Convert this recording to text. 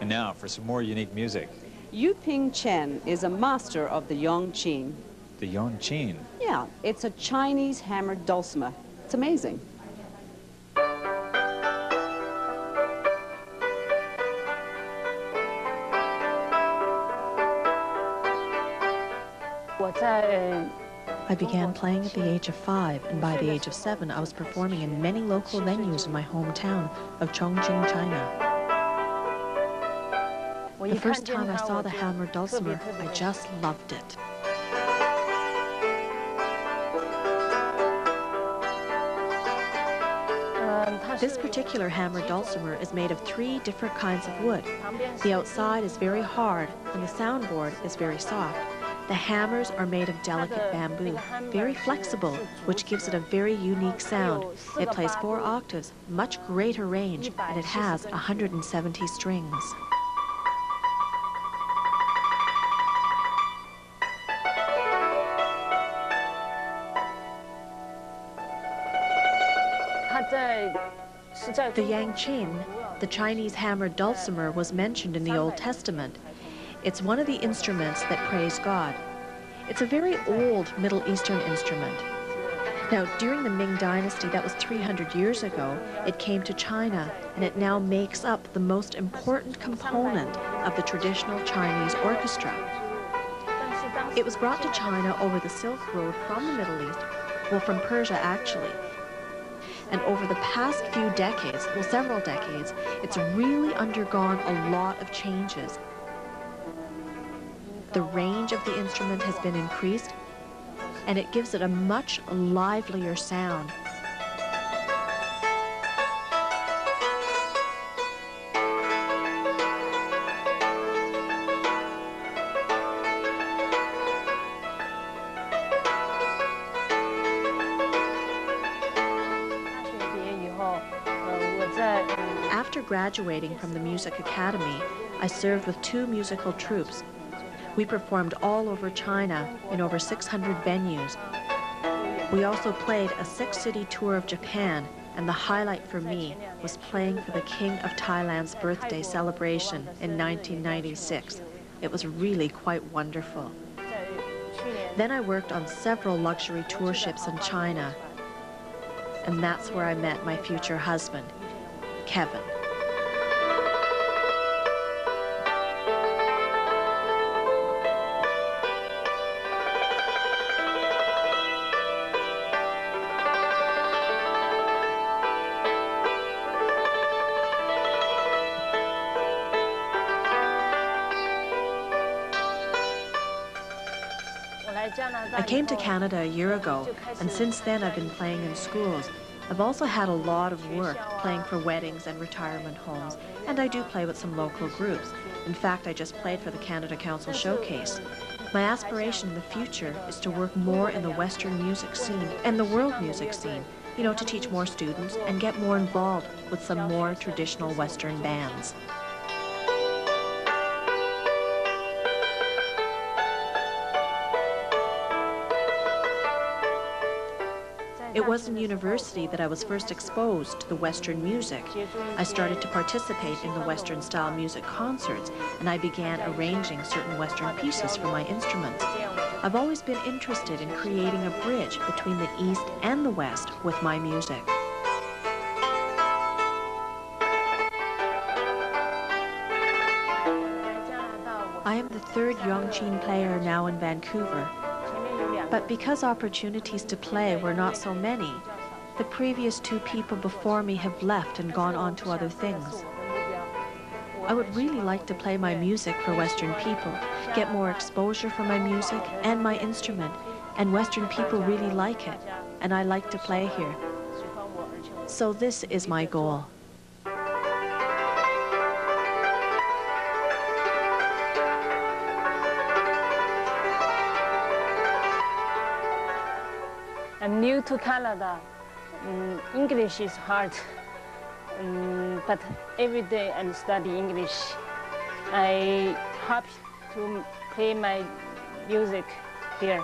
And now for some more unique music. Chen is a master of the Yongqin. The Yongqin. Yeah, it's a Chinese hammered dulcimer. It's amazing. I began playing at the age of 5, and by the age of 7, I was performing in many local venues in my hometown of Chongqing, China. The first time I saw the hammered dulcimer, I just loved it. This particular hammered dulcimer is made of 3 different kinds of wood. The outside is very hard, and the soundboard is very soft. The hammers are made of delicate bamboo, very flexible, which gives it a very unique sound. It plays 4 octaves, much greater range, and it has 170 strings. The Yangqin, the Chinese hammered dulcimer, was mentioned in the Old Testament. It's one of the instruments that praise God. It's a very old Middle Eastern instrument. Now, during the Ming Dynasty, that was 300 years ago, it came to China, and it now makes up the most important component of the traditional Chinese orchestra. It was brought to China over the Silk Road from the Middle East, well, from Persia actually. And over the past few decades, well, several decades, it's really undergone a lot of changes. The range of the instrument has been increased, and it gives it a much livelier sound. After graduating from the Music Academy, I served with 2 musical troupes. We performed all over China in over 600 venues. We also played a 6-city tour of Japan, and the highlight for me was playing for the King of Thailand's birthday celebration in 1996. It was really quite wonderful. Then I worked on several luxury tour ships in China, and that's where I met my future husband, Kevin. I came to Canada a year ago, and since then I've been playing in schools. I've also had a lot of work playing for weddings and retirement homes, and I do play with some local groups. In fact, I just played for the Canada Council Showcase. My aspiration in the future is to work more in the Western music scene and the world music scene, you know, to teach more students and get more involved with some more traditional Western bands. It was in university that I was first exposed to the Western music. I started to participate in the Western-style music concerts, and I began arranging certain Western pieces for my instruments. I've always been interested in creating a bridge between the East and the West with my music. I am the 3rd Yongqin player now in Vancouver. But because opportunities to play were not so many, the previous 2 people before me have left and gone on to other things. I would really like to play my music for Western people, get more exposure for my music and my instrument, and Western people really like it, and I like to play here. So this is my goal. I'm new to Canada. English is hard, but every day I study English. I hope to play my music here.